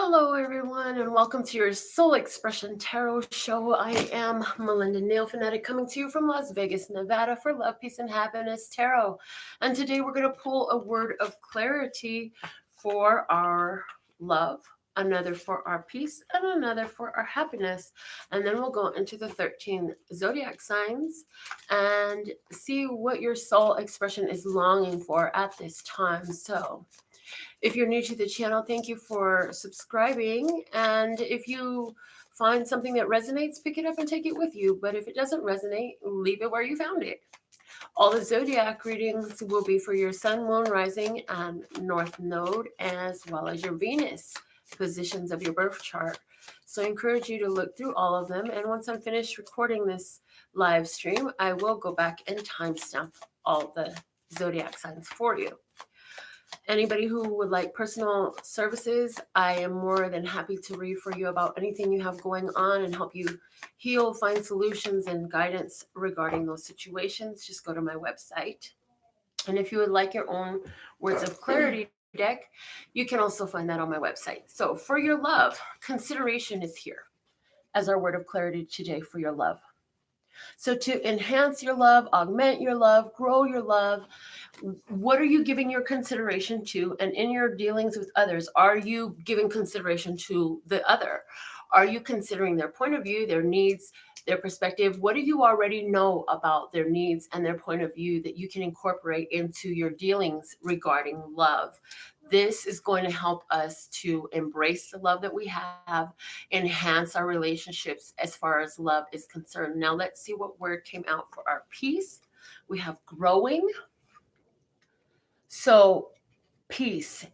Hello, everyone, and welcome to your Soul Expression Tarot Show. I am Melinda NailFanatic coming to you from Las Vegas, Nevada for Love, Peace, and Happiness Tarot. And today we're going to pull a word of clarity for our love, another for our peace, and another for our happiness. And then we'll go into the 13 zodiac signs and see what your soul expression is longing for at this time. So, if you're new to the channel, thank you for subscribing. And if you find something that resonates, pick it up and take it with you. But if it doesn't resonate, leave it where you found it. All the zodiac readings will be for your sun, moon, rising, and north node, as well as your Venus positions of your birth chart. So I encourage you to look through all of them. And once I'm finished recording this live stream, I will go back and timestamp all the zodiac signs for you. Anybody who would like personal services, I am more than happy to read for you about anything you have going on and help you heal, find solutions and guidance regarding those situations. Just go to my website. And if you would like your own words of clarity deck, you can also find that on my website. So for your love, consideration is here as our word of clarity today for your love. So to enhance your love, augment your love, grow your love, what are you giving your consideration to? And in your dealings with others, are you giving consideration to the other? Are you considering their point of view, their needs, their perspective? What do you already know about their needs and their point of view that you can incorporate into your dealings regarding love? This is going to help us to embrace the love that we have, enhance our relationships as far as love is concerned. Now let's see what word came out for our peace. We have growing. So peace.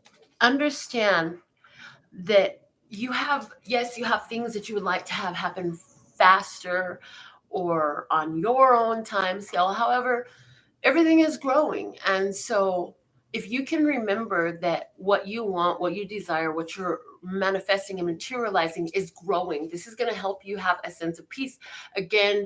Understand that you have things that you would like to have happen faster or on your own time scale. However, everything is growing. And so if you can remember that what you want, what you desire, what you're manifesting and materializing is growing, this is going to help you have a sense of peace. Again,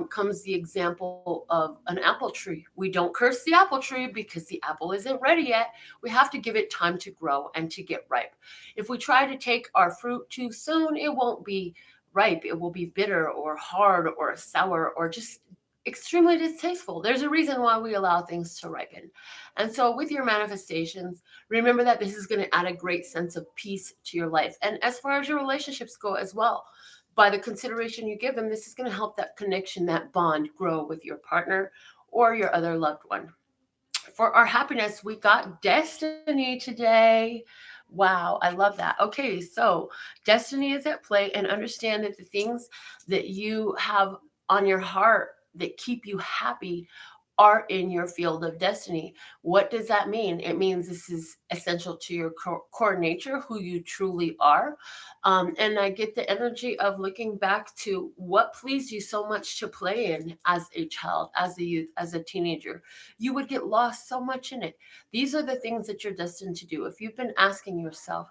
comes the example of an apple tree. We don't curse the apple tree because the apple isn't ready yet. We have to give it time to grow and to get ripe. If we try to take our fruit too soon, it won't be ripe. It will be bitter or hard or sour or just extremely distasteful. There's a reason why we allow things to ripen. And so with your manifestations, remember that this is going to add a great sense of peace to your life. And as far as your relationships go as well, by the consideration you give them, this is going to help that connection, that bond grow with your partner or your other loved one. For our happiness, we got destiny today. Wow, I love that. Okay, so destiny is at play, and understand that the things that you have on your heart that keep you happy are in your field of destiny. What does that mean? It means this is essential to your core nature, who you truly are. And I get the energy of looking back to what pleased you so much to play in as a child, as a youth, as a teenager. You would get lost so much in it. These are the things that you're destined to do. If you've been asking yourself,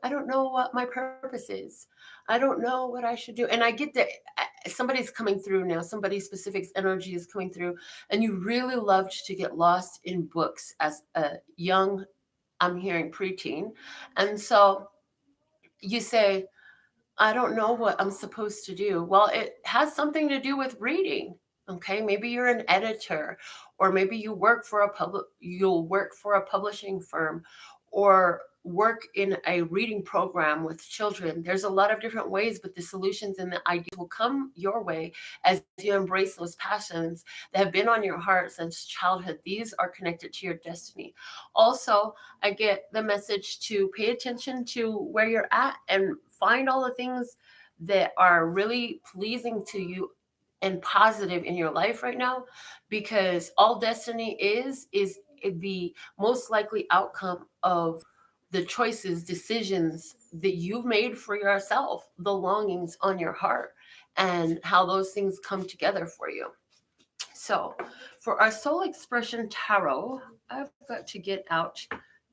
I don't know what my purpose is. I don't know what I should do. And I get that somebody's coming through now, somebody's specific energy is coming through, and you really loved to get lost in books as a young, I'm hearing preteen. And so you say, I don't know what I'm supposed to do. Well, it has something to do with reading. Okay, maybe you're an editor, or maybe you'll work for a publishing firm, or work in a reading program with children. There's a lot of different ways, but the solutions and the ideas will come your way as you embrace those passions that have been on your heart since childhood. These are connected to your destiny. Also, I get the message to pay attention to where you're at and find all the things that are really pleasing to you and positive in your life right now, because all destiny is the most likely outcome of the choices, decisions that you've made for yourself, the longings on your heart, and how those things come together for you. So for our soul expression tarot, I've got to get out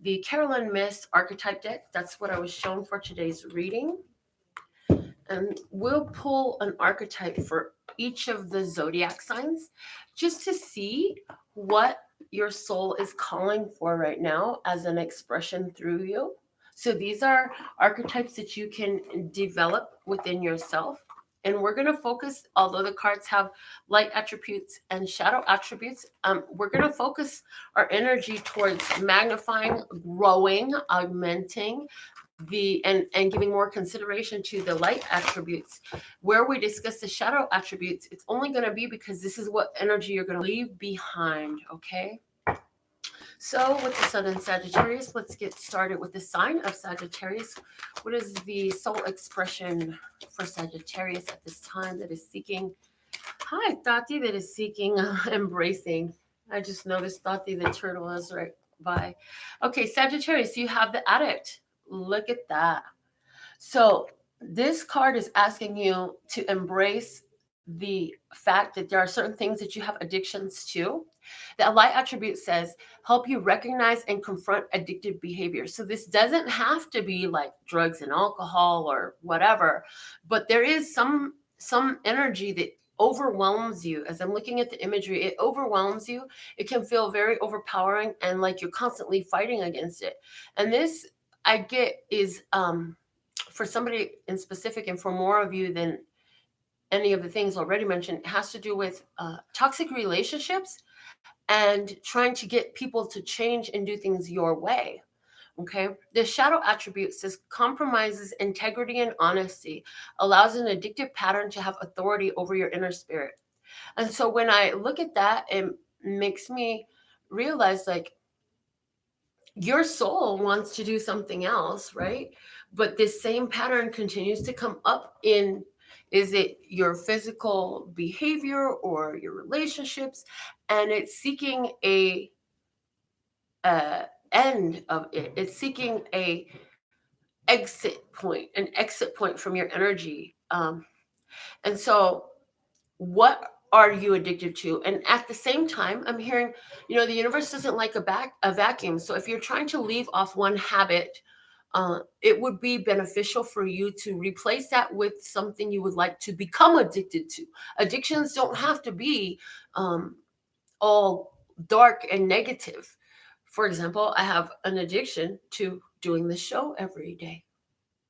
the Carolyn Miss archetype deck. That's what I was shown for today's reading. And we'll pull an archetype for each of the zodiac signs just to see what your soul is calling for right now as an expression through you. So these are archetypes that you can develop within yourself. And we're going to focus, although the cards have light attributes and shadow attributes, we're going to focus our energy towards magnifying, growing, augmenting and giving more consideration to the light attributes. Where we discuss the shadow attributes, it's only going to be because this is what energy you're going to leave behind, okay? So with the Sun in Sagittarius, let's get started with the sign of Sagittarius. What is the soul expression for Sagittarius at this time that is seeking? Hi, Tati, that is seeking embracing. I just noticed Tati the turtle is right by. Okay, Sagittarius, you have the addict. Look at that. So this card is asking you to embrace the fact that there are certain things that you have addictions to. The light attribute says help you recognize and confront addictive behavior. So this doesn't have to be like drugs and alcohol or whatever, but there is some energy that overwhelms you. As I'm looking at the imagery, it overwhelms you. It can feel very overpowering and like you're constantly fighting against it. And this I get is for somebody in specific and for more of you than any of the things already mentioned, it has to do with toxic relationships and trying to get people to change and do things your way. Okay. The shadow attribute says compromises integrity and honesty, allows an addictive pattern to have authority over your inner spirit. And so when I look at that, it makes me realize like your soul wants to do something else, right? But this same pattern continues to come up in, is it your physical behavior or your relationships? And it's seeking a end of it. It's seeking a an exit point from your energy. And so what are you addicted to? And at the same time, I'm hearing, the universe doesn't like a vacuum. So if you're trying to leave off one habit, it would be beneficial for you to replace that with something you would like to become addicted to. Addictions don't have to be all dark and negative. For example, I have an addiction to doing the show every day.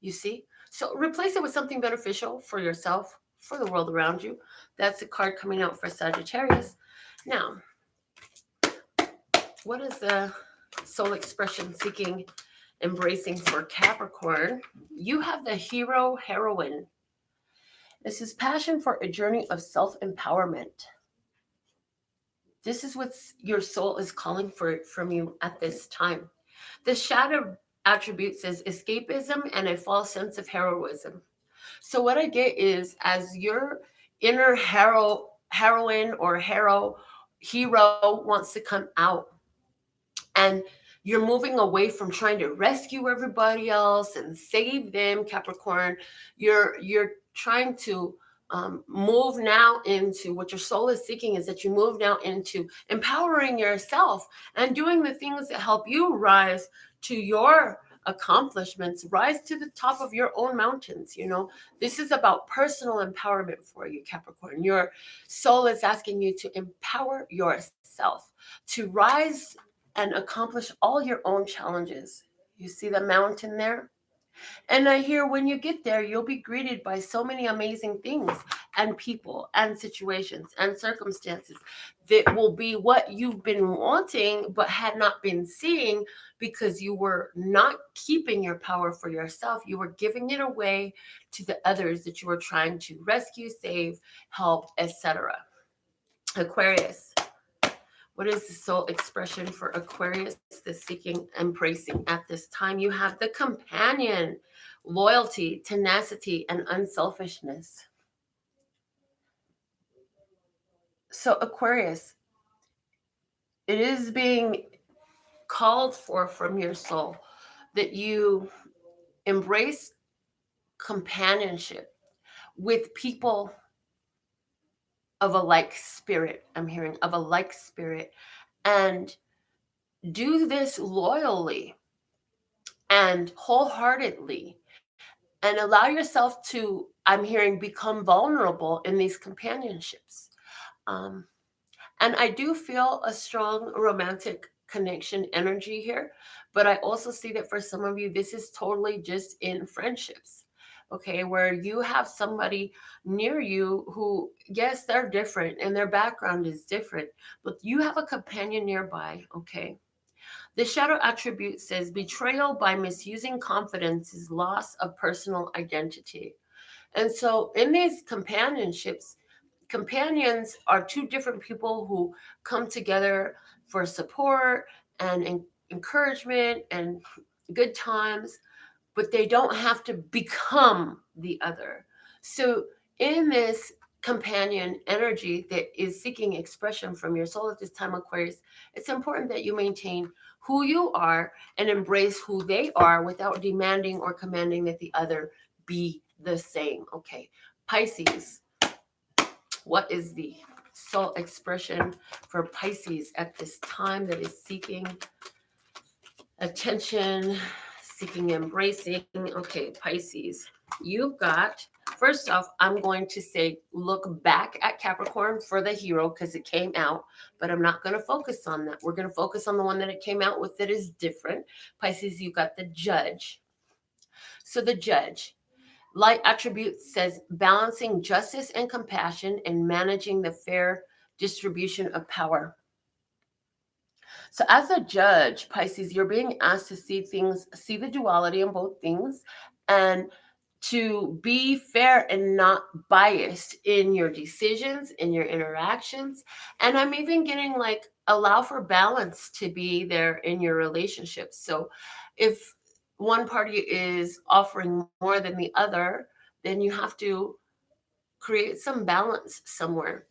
You see? So replace it with something beneficial for yourself, for the world around you. That's the card coming out for Sagittarius. Now, what is the soul expression seeking, embracing for Capricorn? You have the hero, heroine. This is passion for a journey of self-empowerment. This is what your soul is calling for from you at this time. The shadow attribute says escapism and a false sense of heroism. So what I get is as your inner heroine or hero wants to come out, and you're moving away from trying to rescue everybody else and save them, Capricorn. You're trying to move now into what your soul is seeking, is that you move now into empowering yourself and doing the things that help you rise to your accomplishments, rise to the top of your own mountains. This is about personal empowerment for you, Capricorn. Your soul is asking you to empower yourself to rise and accomplish all your own challenges. You see the mountain there? And I hear when you get there, you'll be greeted by so many amazing things and people and situations and circumstances that will be what you've been wanting but had not been seeing because you were not keeping your power for yourself. You were giving it away to the others that you were trying to rescue, save, help, etc. Aquarius. What is the soul expression for Aquarius, the seeking, embracing at this time? You have the companion, loyalty, tenacity, and unselfishness. So Aquarius, it is being called for from your soul that you embrace companionship with people of a like spirit. I'm hearing of a like spirit, and do this loyally and wholeheartedly, and allow yourself to, I'm hearing, become vulnerable in these companionships. And I do feel a strong romantic connection energy here, but I also see that for some of you, this is totally just in friendships, okay, where you have somebody near you who, yes, they're different and their background is different, but you have a companion nearby, okay? The shadow attribute says betrayal by misusing confidence is loss of personal identity. And so in these companionships, companions are two different people who come together for support and encouragement and good times, but they don't have to become the other. So, in this companion energy that is seeking expression from your soul at this time, Aquarius, it's important that you maintain who you are and embrace who they are without demanding or commanding that the other be the same. Okay, Pisces, what is the soul expression for Pisces at this time that is seeking attention, seeking embracing? Okay, Pisces, you've got, first off, I'm going to say look back at Capricorn for the hero because it came out, but I'm not going to focus on that. We're going to focus on the one that it came out with that is different. Pisces, you got the Judge. So the Judge, light attribute says balancing justice and compassion and managing the fair distribution of power. So as a judge, Pisces, you're being asked to see things, see the duality in both things, and to be fair and not biased in your decisions, in your interactions. And I'm even getting like allow for balance to be there in your relationships. So if one party is offering more than the other, then you have to create some balance somewhere.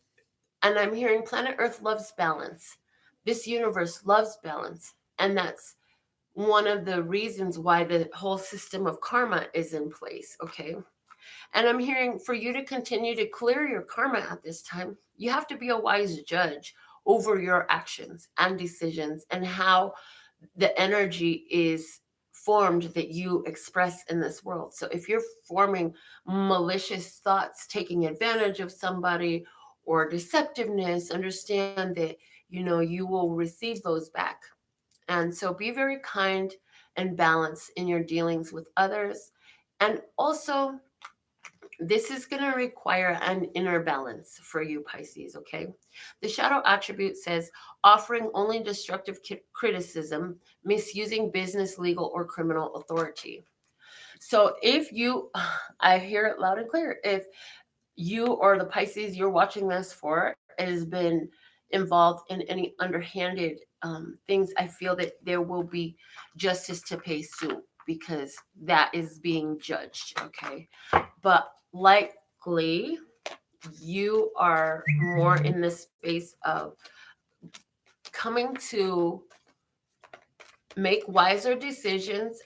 And I'm hearing planet Earth loves balance. This universe loves balance. And that's one of the reasons why the whole system of karma is in place. Okay. And I'm hearing for you to continue to clear your karma at this time, you have to be a wise judge over your actions and decisions and how the energy is formed that you express in this world. So if you're forming malicious thoughts, taking advantage of somebody, or deceptiveness, understand that you will receive those back. And so be very kind and balanced in your dealings with others. And also, this is going to require an inner balance for you, Pisces, okay? The shadow attribute says offering only destructive criticism, misusing business, legal, or criminal authority. So if you, I hear it loud and clear, if you or the Pisces you're watching this for has been involved in any underhanded things, I feel that there will be justice to pay suit because that is being judged, okay? But likely you are more in the space of coming to make wiser decisions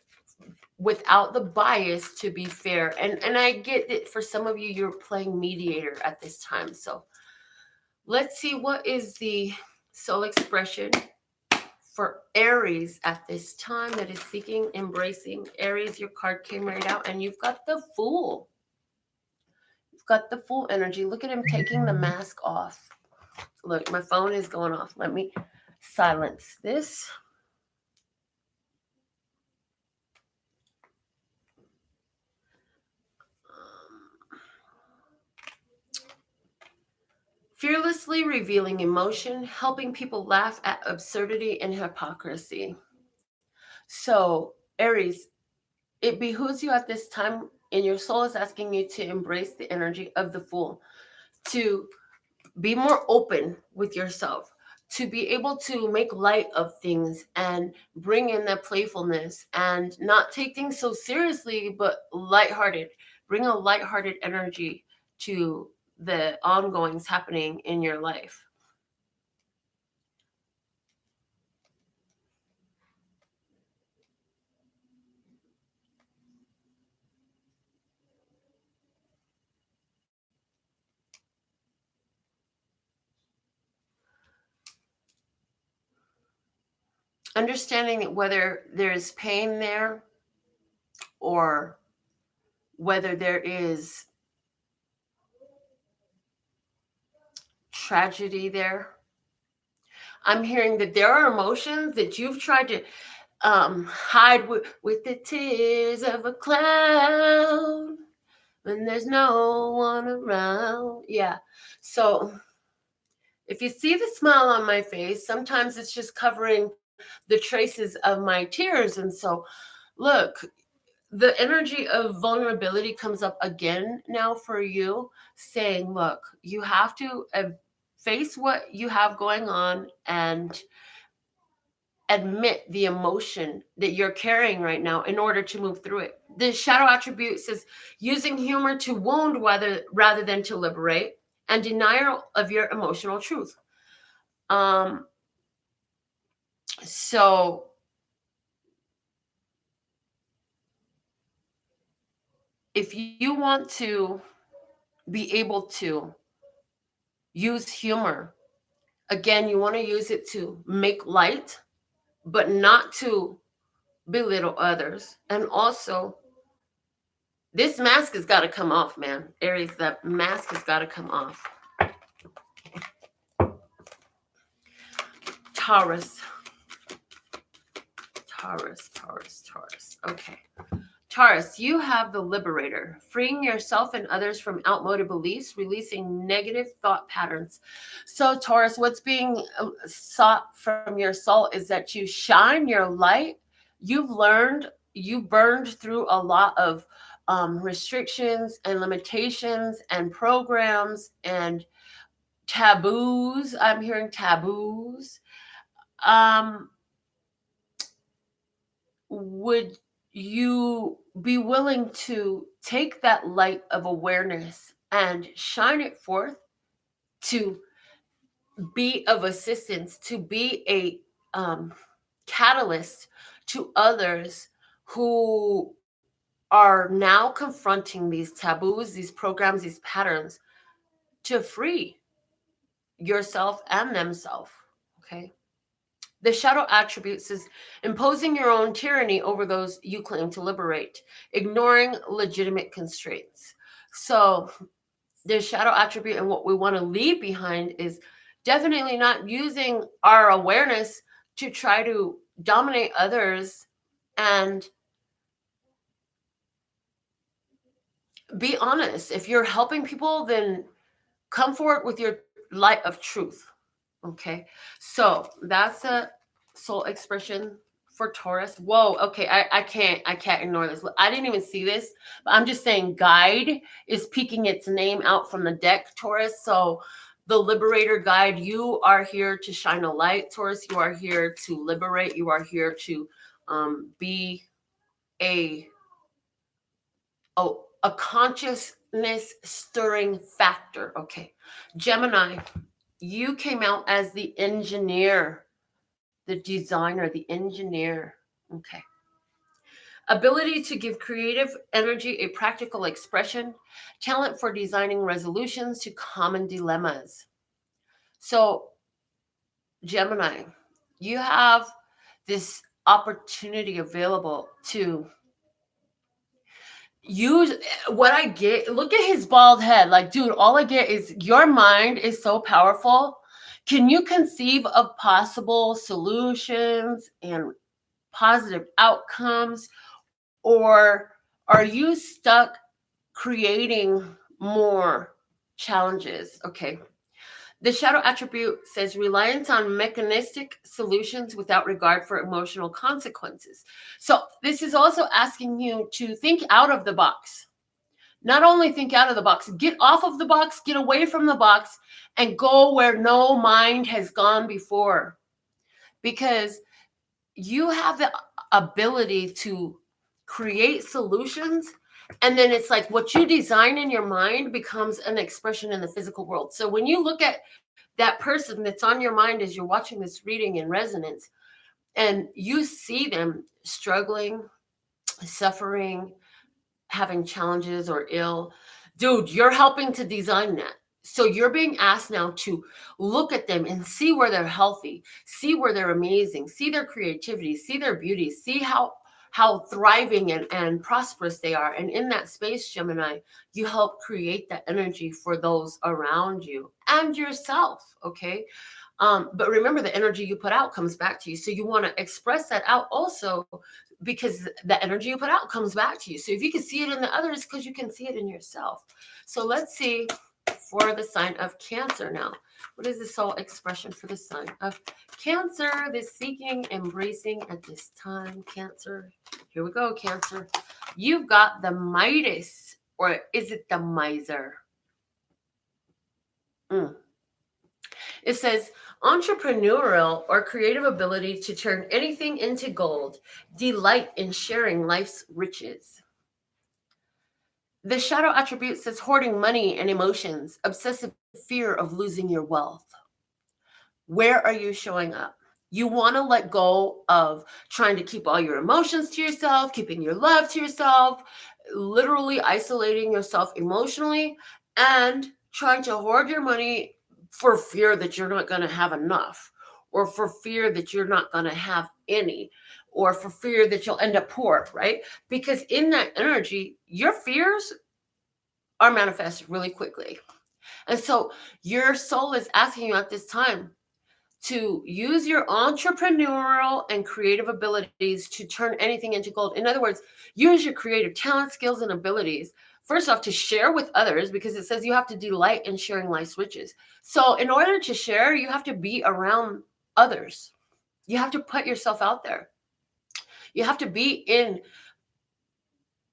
without the bias, to be fair. And I get that for some of you, you're playing mediator at this time. So let's see what is the soul expression for Aries at this time that is seeking embracing. Aries, your card came right out and you've got the Fool. You've got the Fool energy. Look at him taking the mask off. Look, my phone is going off. Let me silence this. Fearlessly revealing emotion, helping people laugh at absurdity and hypocrisy. So, Aries, it behooves you at this time, and your soul is asking you to embrace the energy of the Fool, to be more open with yourself, to be able to make light of things and bring in that playfulness and not take things so seriously, but lighthearted. Bring a lighthearted energy to the ongoings happening in your life. Understanding that whether there's pain there or whether there is tragedy there, I'm hearing that there are emotions that you've tried to hide with the tears of a clown when there's no one around. Yeah. So if you see the smile on my face, sometimes it's just covering the traces of my tears. And so, look, the energy of vulnerability comes up again now for you, saying, look, you have to face what you have going on and admit the emotion that you're carrying right now in order to move through it. The shadow attribute says using humor to wound rather than to liberate, and denial of your emotional truth. So if you want to be able to use humor, again, you want to use it to make light, but not to belittle others. And also, this mask has got to come off, man. Aries, that mask has got to come off. Taurus. Okay. Taurus, you have the liberator, freeing yourself and others from outmoded beliefs, releasing negative thought patterns. So, Taurus, what's being sought from your soul is that you shine your light. You've learned, you burned through a lot of restrictions and limitations and programs and taboos. I'm hearing taboos. Would you be willing to take that light of awareness and shine it forth to be of assistance, to be a catalyst to others who are now confronting these taboos, these programs, these patterns, to free yourself and themselves? Okay. The shadow attributes is imposing your own tyranny over those you claim to liberate, ignoring legitimate constraints. So the shadow attribute and what we want to leave behind is definitely not using our awareness to try to dominate others, and be honest. If you're helping people, then come forward with your light of truth. Okay, so that's a soul expression for Taurus. Whoa, okay, I can't ignore this. I didn't even see this, but I'm just saying guide is peeking its name out from the deck, Taurus. So the liberator guide, you are here to shine a light, Taurus. You are here to liberate. You are here to be a consciousness stirring factor. Okay, Gemini, you came out as the engineer, the designer, the engineer. Okay. Ability to give creative energy a practical expression, talent for designing resolutions to common dilemmas. So, Gemini, you have this opportunity available to use what I get. Look at his bald head. Like, dude, all I get is your mind is so powerful. Can you conceive of possible solutions and positive outcomes? Or are you stuck creating more challenges? Okay. The shadow attribute says reliance on mechanistic solutions without regard for emotional consequences. So this is also asking you to think out of the box. Not only think out of the box, get off of the box, get away from the box, and go where no mind has gone before. Because you have the ability to create solutions, and then it's like what you design in your mind becomes an expression in the physical world. So when you look at that person that's on your mind as you're watching this reading in resonance, and you see them struggling, suffering, having challenges or ill, dude, you're helping to design that. So you're being asked now to look at them and see where they're healthy, see where they're amazing, see their creativity, see their beauty, see how how thriving and prosperous they are. And in that space, Gemini, you help create that energy for those around you and yourself, okay? But remember, the energy you put out comes back to you. So you want to express that out also, because the energy you put out comes back to you. So if you can see it in the others, because you can see it in yourself. So let's see for the sign of Cancer now. What is the soul expression for the sign of Cancer? The seeking, embracing at this time, Cancer. Here we go, Cancer. You've got the Midas, or is it the Miser? It says entrepreneurial or creative ability to turn anything into gold, delight in sharing life's riches. The shadow attribute says hoarding money and emotions, obsessive fear of losing your wealth. Where are you showing up? You want to let go of trying to keep all your emotions to yourself, keeping your love to yourself, literally isolating yourself emotionally, and trying to hoard your money for fear that you're not going to have enough, or for fear that you're not going to have any, or for fear that you'll end up poor, right? Because in that energy, your fears are manifested really quickly. And so your soul is asking you at this time to use your entrepreneurial and creative abilities to turn anything into gold. In other words, use your creative talent, skills, and abilities, first off, to share with others, because it says you have to delight in sharing life's riches. So in order to share, you have to be around others. You have to put yourself out there. You have to be in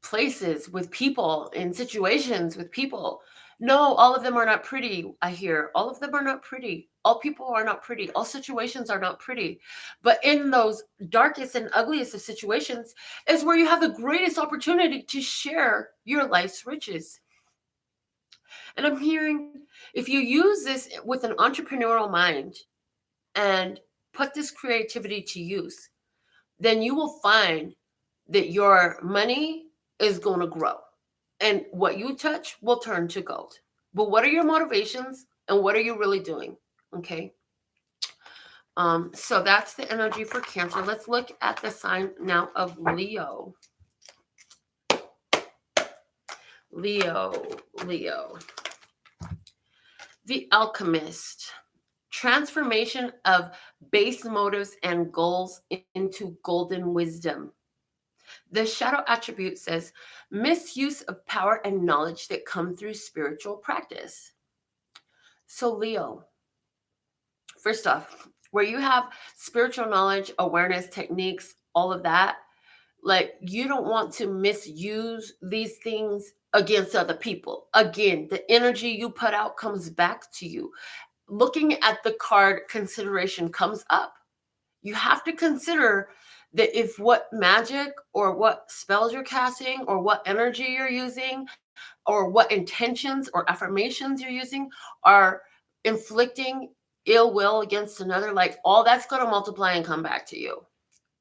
places with people, in situations with people. No, all of them are not pretty, I hear. All of them are not pretty. All people are not pretty. All situations are not pretty. But in those darkest and ugliest of situations is where you have the greatest opportunity to share your life's riches. And I'm hearing, if you use this with an entrepreneurial mind and put this creativity to use, then you will find that your money is going to grow. And what you touch will turn to gold. But what are your motivations and what are you really doing? Okay. So that's the energy for Cancer. Let's look at the sign now of Leo. Leo. The Alchemist. Transformation of base motives and goals into golden wisdom. The shadow attribute says misuse of power and knowledge that come through spiritual practice. So Leo, first off, where you have spiritual knowledge, awareness, techniques, all of that, like, you don't want to misuse these things against other people. Again, the energy you put out comes back to you. Looking at the card, consideration comes up. You have to consider that if what magic or what spells you're casting or what energy you're using or what intentions or affirmations you're using are inflicting ill will against another, like, all that's going to multiply and come back to you.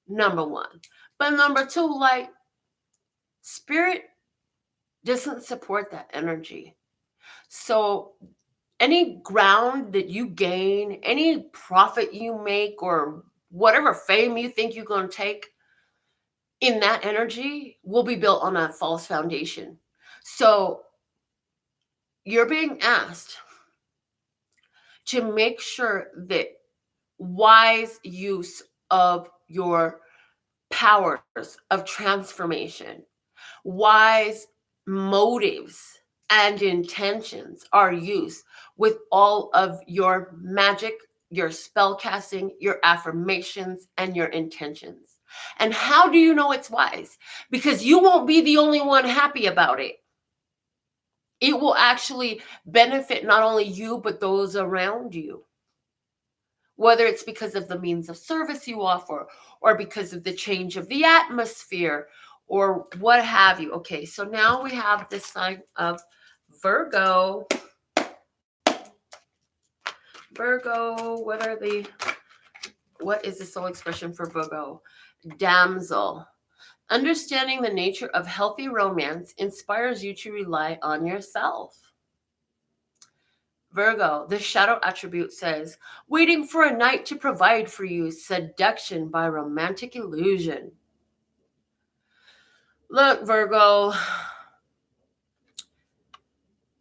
Number one. But number two, like, spirit doesn't support that energy. So any ground that you gain, any profit you make, or whatever fame you think you're going to take in that energy will be built on a false foundation. So you're being asked to make sure that wise use of your powers of transformation, wise motives and intentions are used with all of your magic, your spell casting, your affirmations, and your intentions. And how do you know it's wise? Because you won't be the only one happy about it. It will actually benefit not only you, but those around you. Whether it's because of the means of service you offer, or because of the change of the atmosphere, or what have you. Okay, so now we have the sign of Virgo. Virgo, what is the soul expression for Virgo? Damsel. Understanding the nature of healthy romance inspires you to rely on yourself. Virgo, the shadow attribute says, waiting for a knight to provide for you, seduction by romantic illusion. Look, Virgo,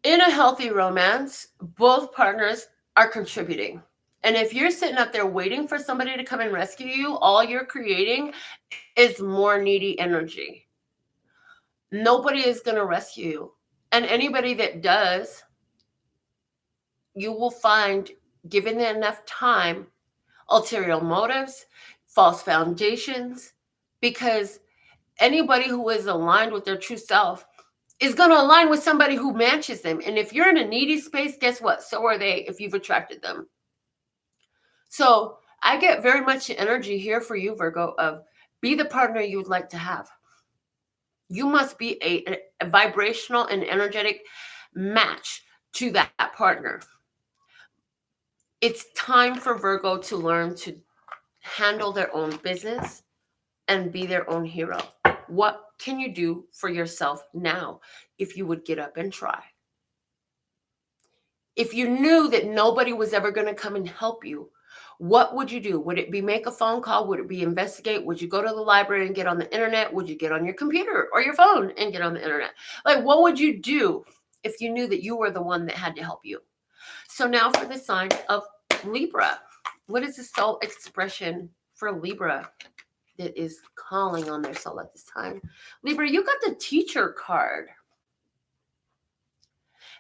in a healthy romance, both partners are contributing. And if you're sitting up there waiting for somebody to come and rescue you, all you're creating is more needy energy. Nobody is going to rescue you. And anybody that does, you will find, given enough time, ulterior motives, false foundations, because anybody who is aligned with their true self is going to align with somebody who matches them. And if you're in a needy space, guess what? So are they if you've attracted them. So I get very much energy here for you, Virgo, of be the partner you would like to have. You must be a vibrational and energetic match to that partner. It's time for Virgo to learn to handle their own business and be their own hero. What can you do for yourself now if you would get up and try? If you knew that nobody was ever going to come and help you, what would you do? Would it be make a phone call? Would it be investigate? Would you go to the library and get on the internet? Would you get on your computer or your phone and get on the internet? Like, what would you do if you knew that you were the one that had to help you? So now for the sign of Libra. What is the soul expression for Libra that is calling on their soul at this time? Libra, you got the teacher card.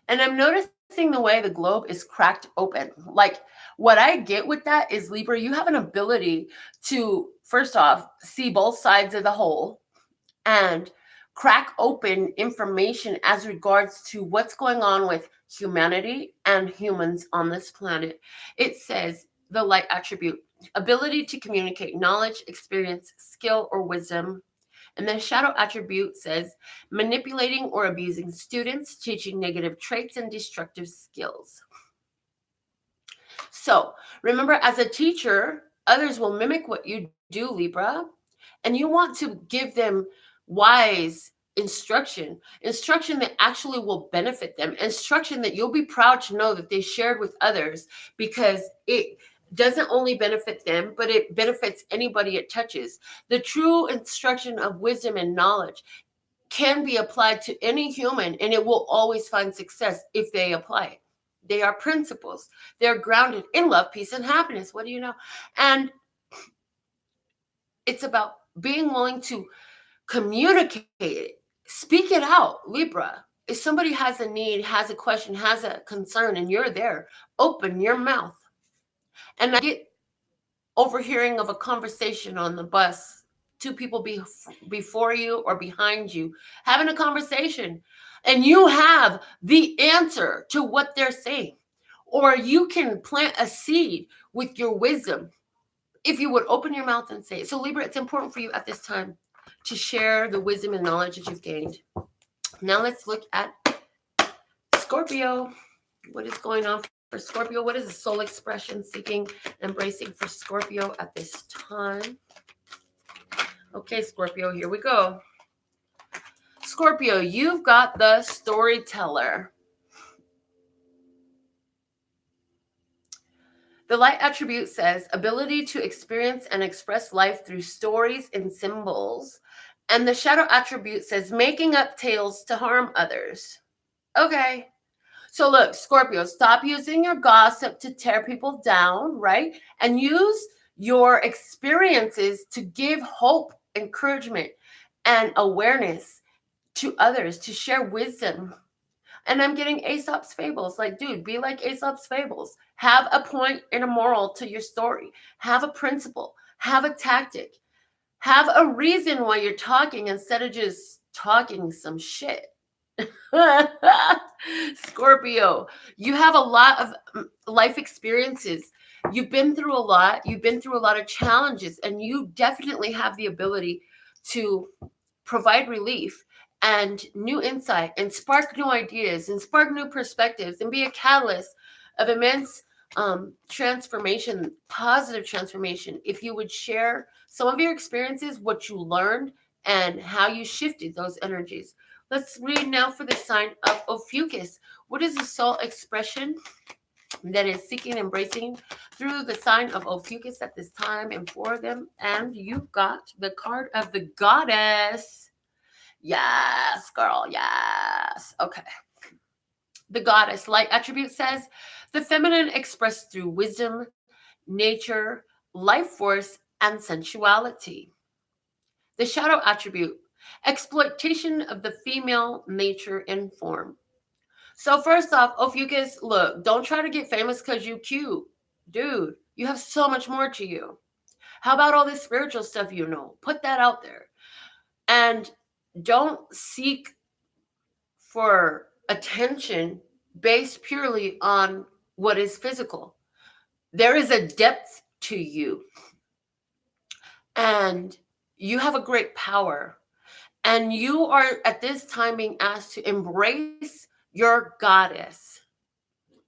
And I'm noticing the way the globe is cracked open. Like, what I get with that is, Libra, you have an ability to, first off, see both sides of the whole and crack open information as regards to what's going on with humanity and humans on this planet. It says the light attribute, ability to communicate knowledge, experience, skill, or wisdom. And then shadow attribute says manipulating or abusing students, teaching negative traits and destructive skills. So remember, as a teacher, others will mimic what you do, Libra, and you want to give them wise instruction that actually will benefit them, instruction that you'll be proud to know that they shared with others, because it doesn't only benefit them, but it benefits anybody it touches. The true instruction of wisdom and knowledge can be applied to any human, and it will always find success if they apply it. They are principles. They're grounded in love, peace, and happiness. What do you know? And it's about being willing to communicate it, speak it out, Libra. If somebody has a need, has a question, has a concern, and you're there, open your mouth. And I get overhearing of a conversation on the bus, two people before you or behind you having a conversation, and you have the answer to what they're saying, or you can plant a seed with your wisdom if you would open your mouth and say it. So Libra, it's important for you at this time to share the wisdom and knowledge that you've gained. Now let's look at Scorpio. What is going on for Scorpio? What is the soul expression seeking, embracing for Scorpio at this time? Okay, Scorpio, here we go. Scorpio, you've got the storyteller. The light attribute says ability to experience and express life through stories and symbols. And the shadow attribute says making up tales to harm others. Okay. So look, Scorpio, stop using your gossip to tear people down, right? And use your experiences to give hope, encouragement, and awareness to others, to share wisdom. And I'm getting Aesop's fables. Like, dude, be like Aesop's fables. Have a point and a moral to your story. Have a principle. Have a tactic. Have a reason why you're talking instead of just talking some shit. Scorpio, you have a lot of life experiences. You've been through a lot. You've been through a lot of challenges, and you definitely have the ability to provide relief and new insight and spark new ideas and spark new perspectives and be a catalyst of immense transformation, positive transformation. If you would share some of your experiences, what you learned, and how you shifted those energies. Let's read now for the sign of Opiuchus. What is the soul expression that is seeking and embracing through the sign of Opiuchus at this time and for them? And you've got the card of the goddess. Yes, girl. Yes. Okay. The goddess light attribute says the feminine expressed through wisdom, nature, life force, and sensuality. The shadow attribute, exploitation of the female nature in form. So first off, Opiuchus, look, don't try to get famous because you cute. Dude, you have so much more to you. How about all this spiritual stuff you know? Put that out there. And don't seek for attention based purely on what is physical. There is a depth to you. And you have a great power. And you are at this time being asked to embrace your goddess.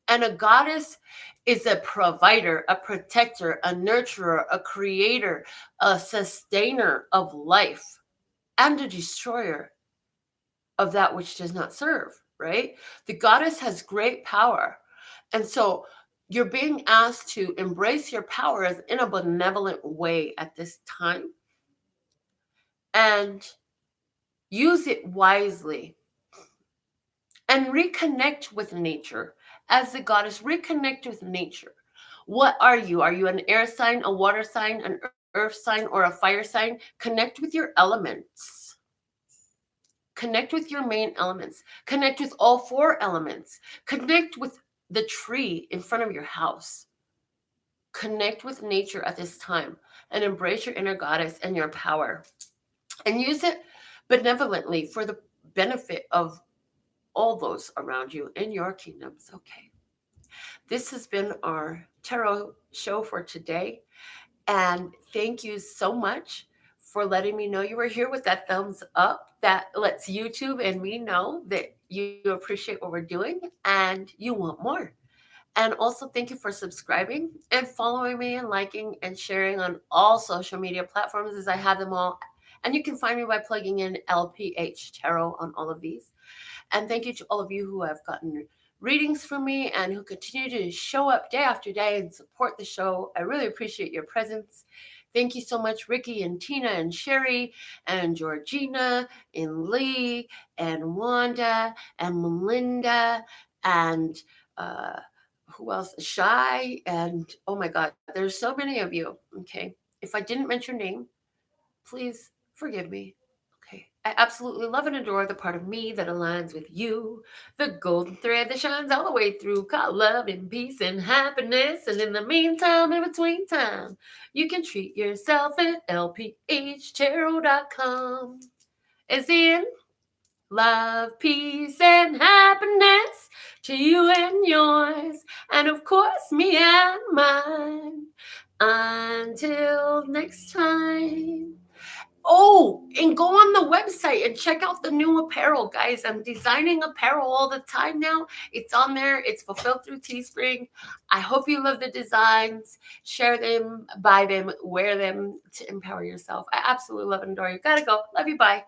And a goddess is a provider, a protector, a nurturer, a creator, a sustainer of life, and a destroyer of that which does not serve, right? The goddess has great power. And so you're being asked to embrace your powers in a benevolent way at this time and use it wisely and reconnect with nature. As the goddess, reconnect with nature. What are you? Are you an air sign, a water sign, an earth sign, or a fire sign? Connect with your elements. Connect with your main elements. Connect with all four elements. Connect with the tree in front of your house. Connect with nature at this time and embrace your inner goddess and your power. And use it benevolently for the benefit of all those around you in your kingdoms. Okay. This has been our tarot show for today. And thank you so much for letting me know you were here with that thumbs up. That lets YouTube and me know that you appreciate what we're doing and you want more. And also, thank you for subscribing and following me and liking and sharing on all social media platforms as I have them all. And you can find me by plugging in LPH Tarot on all of these. And thank you to all of you who have gotten readings from me and who continue to show up day after day and support the show. I really appreciate your presence. Thank you so much, Ricky and Tina and Sherry and Georgina and Lee and Wanda and Melinda and who else? Shy and oh my God, there's so many of you. Okay. If I didn't mention your name, please forgive me. Okay. I absolutely love and adore the part of me that aligns with you. The golden thread that shines all the way through, called love and peace and happiness. And in the meantime, in between time, you can treat yourself at lphtarot.com. As in, love, peace, and happiness to you and yours. And of course, me and mine. Until next time. Oh, and go on the website and check out the new apparel, guys. I'm designing apparel all the time now. It's on there. It's fulfilled through Teespring. I hope you love the designs. Share them, buy them, wear them to empower yourself. I absolutely love and adore you. Gotta go. Love you. Bye.